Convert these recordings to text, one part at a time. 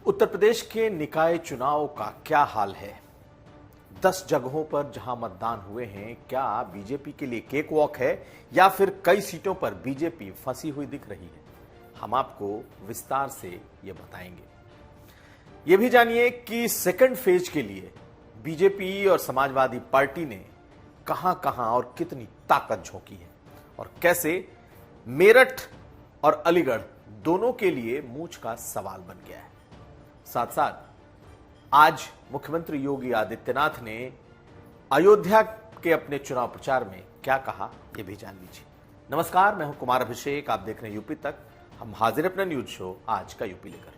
उत्तर प्रदेश के निकाय चुनाव का क्या हाल है? 10 जगहों पर जहां मतदान हुए हैं, क्या बीजेपी के लिए केक वॉक है या फिर कई सीटों पर बीजेपी फंसी हुई दिख रही है? हम आपको विस्तार से ये बताएंगे। ये भी जानिए कि सेकंड फेज के लिए बीजेपी और समाजवादी पार्टी ने कहां कहां और कितनी ताकत झोंकी है और कैसे मेरठ और अलीगढ़ दोनों के लिए मूंछ का सवाल बन गया है। साथ साथ आज मुख्यमंत्री योगी आदित्यनाथ ने अयोध्या के अपने चुनाव प्रचार में क्या कहा, यह भी जान लीजिए। नमस्कार, मैं हूं कुमार अभिषेक, आप देख रहे हैं यूपी तक। हम हाजिर अपना न्यूज शो आज का यूपी लेकर।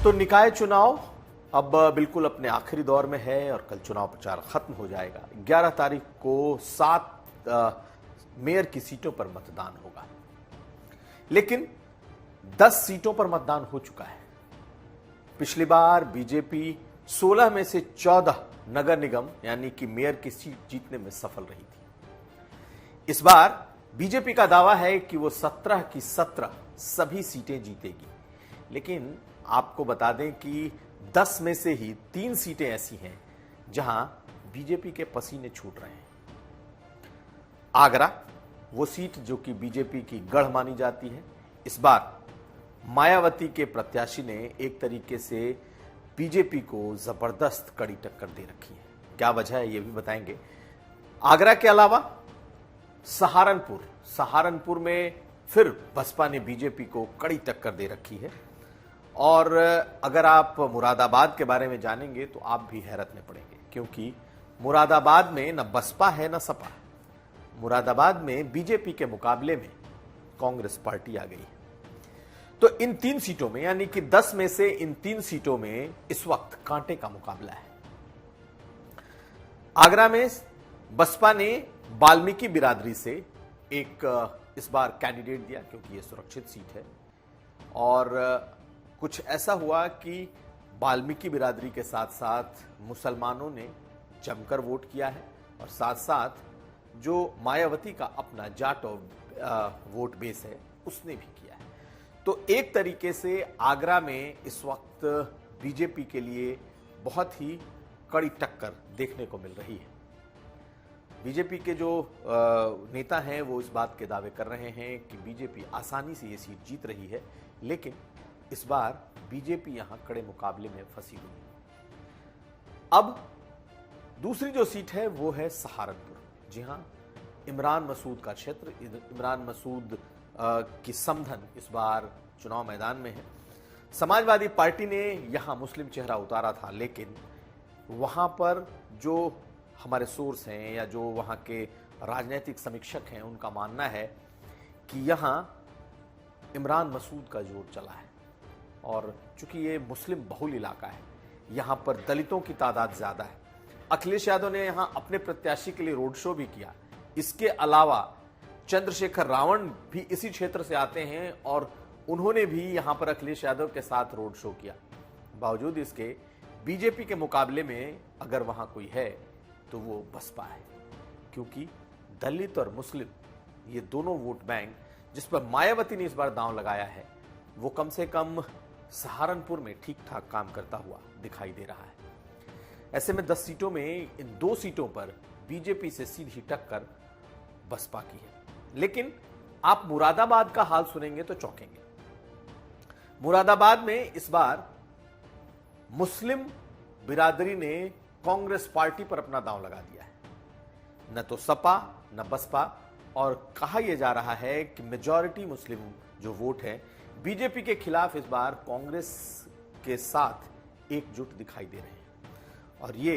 तो निकाय चुनाव अब बिल्कुल अपने आखिरी दौर में है और कल चुनाव प्रचार खत्म हो जाएगा। 11 तारीख को 7 मेयर की सीटों पर मतदान होगा, लेकिन 10 सीटों पर मतदान हो चुका है। पिछली बार बीजेपी 16 में से 14 नगर निगम यानी कि मेयर की सीट जीतने में सफल रही थी। इस बार बीजेपी का दावा है कि वो 17 की 17 सभी सीटें जीतेगी, लेकिन आपको बता दें कि 10 में से ही 3 सीटें ऐसी हैं जहां बीजेपी के पसीने छूट रहे हैं। आगरा, वो सीट जो कि बीजेपी की गढ़ मानी जाती है, इस बार मायावती के प्रत्याशी ने एक तरीके से बीजेपी को जबरदस्त कड़ी टक्कर दे रखी है। क्या वजह है ये भी बताएंगे। आगरा के अलावा सहारनपुर में फिर बसपा ने बीजेपी को कड़ी टक्कर दे रखी है। और अगर आप मुरादाबाद के बारे में जानेंगे तो आप भी हैरत में पड़ेंगे, क्योंकि मुरादाबाद में न बसपा है न सपा। मुरादाबाद में बीजेपी के मुकाबले में कांग्रेस पार्टी आ गई है। तो इन 3 सीटों में यानी कि 10 में से इन 3 सीटों में इस वक्त कांटे का मुकाबला है। आगरा में बसपा ने वाल्मीकि बिरादरी से एक इस बार कैंडिडेट दिया, क्योंकि यह सुरक्षित सीट है। और कुछ ऐसा हुआ कि वाल्मीकि बिरादरी के साथ साथ मुसलमानों ने जमकर वोट किया है और साथ साथ जो मायावती का अपना जाट वोट बेस है उसने भी किया है। तो एक तरीके से आगरा में इस वक्त बीजेपी के लिए बहुत ही कड़ी टक्कर देखने को मिल रही है। बीजेपी के जो नेता हैं वो इस बात के दावे कर रहे हैं कि बीजेपी आसानी से ये सीट जीत रही है, लेकिन इस बार बीजेपी यहां कड़े मुकाबले में फंसी हुई है। अब दूसरी जो सीट है वो है सहारनपुर। जी हां, इमरान मसूद का क्षेत्र, इमरान मसूद की समधन इस बार चुनाव मैदान में है। समाजवादी पार्टी ने यहां मुस्लिम चेहरा उतारा था, लेकिन वहां पर जो हमारे सोर्स हैं या जो वहां के राजनीतिक समीक्षक हैं उनका मानना है कि यहां इमरान मसूद का जोर चला है। और चूंकि ये मुस्लिम बहुल इलाका है, यहां पर दलितों की तादाद ज्यादा है। अखिलेश यादव ने यहां अपने प्रत्याशी के लिए रोड शो भी किया। इसके अलावा चंद्रशेखर रावण भी इसी क्षेत्र से आते हैं और उन्होंने भी यहां पर अखिलेश यादव के साथ रोड शो किया। बावजूद इसके बीजेपी के मुकाबले में अगर वहां कोई है तो वो बसपा है, क्योंकि दलित और मुस्लिम ये दोनों वोट बैंक जिस पर मायावती ने इस बार दांव लगाया है, वो कम से कम सहारनपुर में ठीक ठाक काम करता हुआ दिखाई दे रहा है। ऐसे में 10 सीटों में इन 2 सीटों पर बीजेपी से सीधी टक्कर बसपा की है। लेकिन आप मुरादाबाद का हाल सुनेंगे तो चौंकेंगे। मुरादाबाद में इस बार मुस्लिम बिरादरी ने कांग्रेस पार्टी पर अपना दांव लगा दिया है। न तो सपा न बसपा, और कहा यह जा रहा है कि मेजॉरिटी मुस्लिम जो वोट है बीजेपी के खिलाफ इस बार कांग्रेस के साथ एकजुट दिखाई दे रहे हैं। और ये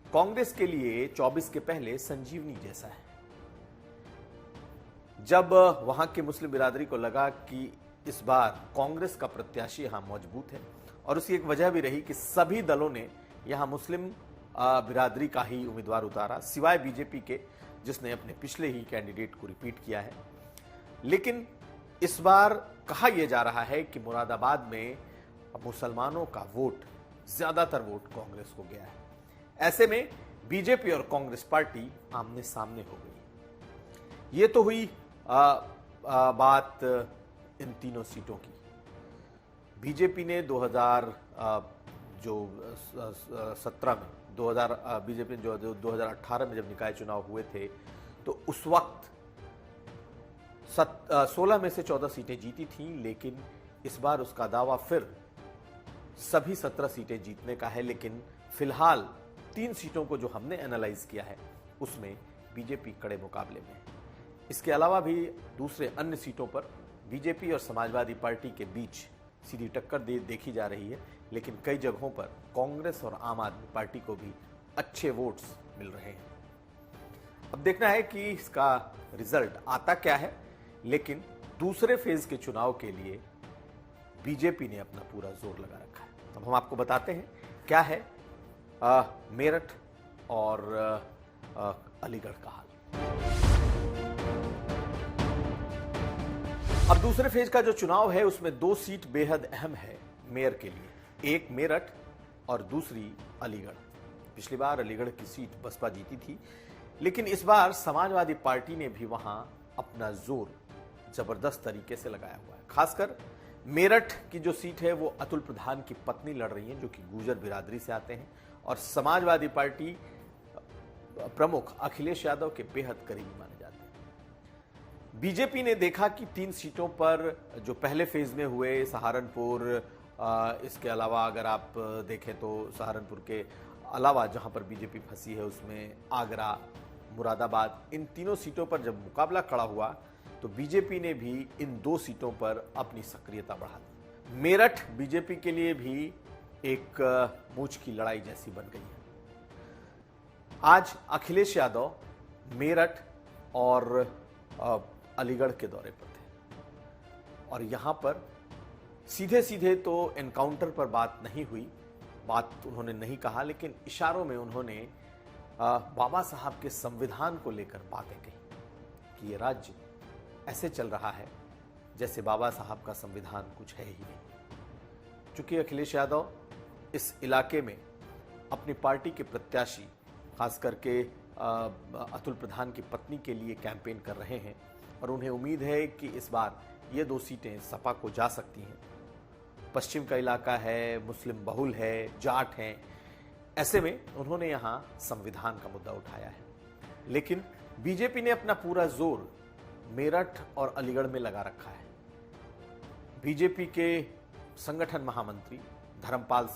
कांग्रेस के लिए 24 के पहले संजीवनी जैसा है। जब वहां के मुस्लिम बिरादरी को लगा कि इस बार कांग्रेस का प्रत्याशी यहां मजबूत है, और उसकी एक वजह भी रही कि सभी दलों ने यहां मुस्लिम बिरादरी का ही उम्मीदवार उतारा, सिवाय बीजेपी के, जिसने अपने पिछले ही कैंडिडेट को रिपीट किया है। लेकिन इस बार कहा यह जा रहा है कि मुरादाबाद में मुसलमानों का वोट, ज्यादातर वोट कांग्रेस को गया है। ऐसे में बीजेपी और कांग्रेस पार्टी आमने सामने हो गई। ये तो हुई बात इन तीनों सीटों की। बीजेपी ने 2018 में जब निकाय चुनाव हुए थे तो उस वक्त 16 में से 14 सीटें जीती थीं, लेकिन इस बार उसका दावा फिर सभी 17 सीटें जीतने का है। लेकिन फिलहाल 3 सीटों को जो हमने एनालाइज किया है उसमें बीजेपी कड़े मुकाबले में है। इसके अलावा भी दूसरे अन्य सीटों पर बीजेपी और समाजवादी पार्टी के बीच सीधी टक्कर देखी जा रही है, लेकिन कई जगहों पर कांग्रेस और आम आदमी पार्टी को भी अच्छे वोट्स मिल रहे हैं। अब देखना है कि इसका रिजल्ट आता क्या है, लेकिन दूसरे फेज के चुनाव के लिए बीजेपी ने अपना पूरा जोर लगा रखा है। अब हम आपको बताते हैं क्या है मेरठ और अलीगढ़ का हाल। अब दूसरे फेज का जो चुनाव है उसमें 2 सीट बेहद अहम है मेयर के लिए, एक मेरठ और दूसरी अलीगढ़। पिछली बार अलीगढ़ की सीट बसपा जीती थी, लेकिन इस बार समाजवादी पार्टी ने भी वहां अपना जोर जबरदस्त तरीके से लगाया हुआ है। खासकर मेरठ की जो सीट है वो अतुल प्रधान की पत्नी लड़ रही हैं, जो कि गुर्जर बिरादरी से आते हैं और समाजवादी पार्टी प्रमुख अखिलेश यादव के बेहद करीबी माने जाते हैं। बीजेपी ने देखा कि 3 सीटों पर जो पहले फेज में हुए सहारनपुर, इसके अलावा अगर आप देखें तो सहारनपुर के अलावा जहां पर बीजेपी फंसी है उसमें आगरा, मुरादाबाद, इन तीनों सीटों पर जब मुकाबला खड़ा हुआ तो बीजेपी ने भी इन 2 सीटों पर अपनी सक्रियता बढ़ा दी। मेरठ बीजेपी के लिए भी एक मूंछ की लड़ाई जैसी बन गई है। आज अखिलेश यादव मेरठ और अलीगढ़ के दौरे पर थे और यहां पर सीधे सीधे तो एनकाउंटर पर बात नहीं हुई, बात उन्होंने नहीं कहा, लेकिन इशारों में उन्होंने बाबा साहब के संविधान को लेकर बातें कही कि ये राज्य ऐसे चल रहा है जैसे बाबा साहब का संविधान कुछ है ही नहीं। चूंकि अखिलेश यादव इस इलाके में अपनी पार्टी के प्रत्याशी खास करके अतुल प्रधान की पत्नी के लिए कैंपेन कर रहे हैं और उन्हें उम्मीद है कि इस बार ये 2 सीटें सपा को जा सकती हैं। पश्चिम का इलाका है, मुस्लिम बहुल है, जाट हैं, ऐसे में उन्होंने यहां संविधान का मुद्दा उठाया है। लेकिन बीजेपी ने अपना पूरा जोर मेरठ और अलीगढ़ में लगा रखा है। बीजेपी के संगठन महामंत्री धर्मपाल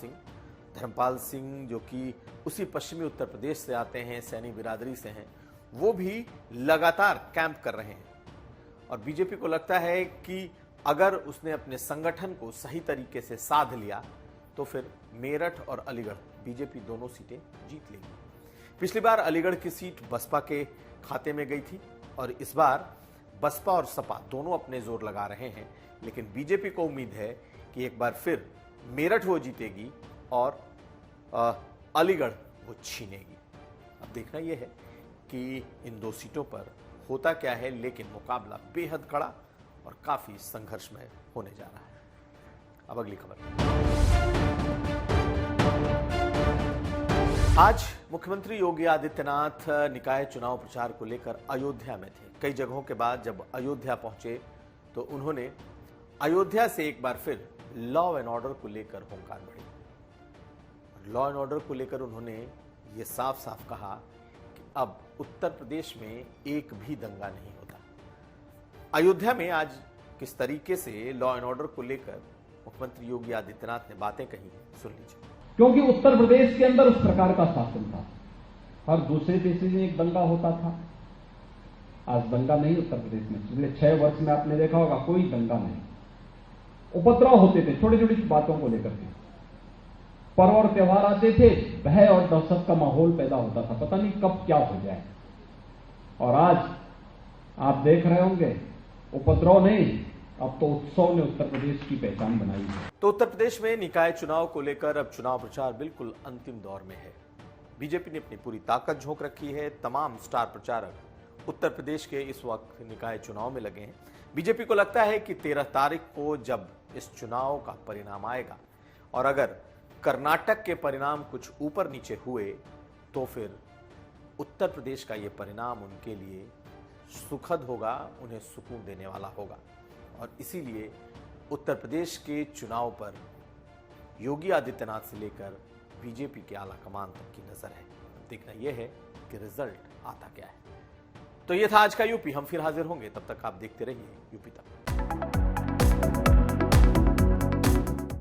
सिंह जो कि उसी पश्चिमी उत्तर प्रदेश से आते हैं, सैनी बिरादरी से हैं, वो भी लगातार कैंप कर रहे हैं और बीजेपी को लगता है कि अगर उसने अपने संगठन को सही तरीके से साध लिया तो फिर मेरठ और अलीगढ़ बीजेपी दोनों सीटें जीत लेगी। पिछली बार अलीगढ़ की सीट बसपा के खाते में गई थी और इस बार बसपा और सपा दोनों अपने जोर लगा रहे हैं, लेकिन बीजेपी को उम्मीद है कि एक बार फिर मेरठ वो जीतेगी और अलीगढ़ वो छीनेगी। अब देखना यह है कि इन 2 सीटों पर होता क्या है, लेकिन मुकाबला बेहद कड़ा और काफी संघर्षमय होने जा रहा है। अब अगली खबर। आज मुख्यमंत्री योगी आदित्यनाथ निकाय चुनाव प्रचार को लेकर अयोध्या में थे। कई जगहों के बाद जब अयोध्या पहुंचे तो उन्होंने अयोध्या से एक बार फिर लॉ एंड ऑर्डर को लेकर हुंकार भरी। लॉ एंड ऑर्डर को लेकर उन्होंने ये साफ साफ कहा कि अब उत्तर प्रदेश में एक भी दंगा नहीं होता। अयोध्या में आज किस तरीके से लॉ एंड ऑर्डर को लेकर मुख्यमंत्री योगी आदित्यनाथ ने बातें कही हैं, सुन लीजिए। क्योंकि उत्तर प्रदेश के अंदर उस प्रकार का शासन था, हर दूसरे तीसरे दिन एक दंगा होता था। आज दंगा नहीं उत्तर प्रदेश में, पिछले 6 वर्ष में आपने देखा होगा कोई दंगा नहीं। उपद्रव होते थे छोटी छोटी बातों को लेकर के, पर्व और त्योहार आते थे, भय और दहशत का माहौल पैदा होता था, पता नहीं कब क्या हो जाए। और आज आप देख रहे होंगे उपद्रव नहीं, अब तो उत्सव ने उत्तर प्रदेश की पहचान बनाई है। तो उत्तर प्रदेश में निकाय चुनाव को लेकर अब चुनाव प्रचार बिल्कुल अंतिम दौर में है। बीजेपी ने अपनी पूरी ताकत झोंक रखी है। तमाम स्टार प्रचारक उत्तर प्रदेश के इस वक्त निकाय चुनाव में लगे हैं। बीजेपी को लगता है कि 13 तारीख को जब इस चुनाव का परिणाम आएगा और अगर कर्नाटक के परिणाम कुछ ऊपर नीचे हुए तो फिर उत्तर प्रदेश का यह परिणाम उनके लिए सुखद होगा, उन्हें सुकून देने वाला होगा और इसीलिए उत्तर प्रदेश के चुनाव पर योगी आदित्यनाथ से लेकर बीजेपी के आला कमान तक की नजर है। देखना यह है कि रिजल्ट आता क्या है। तो यह था आज का यूपी। हम फिर हाजिर होंगे, तब तक आप देखते रहिए यूपी तक।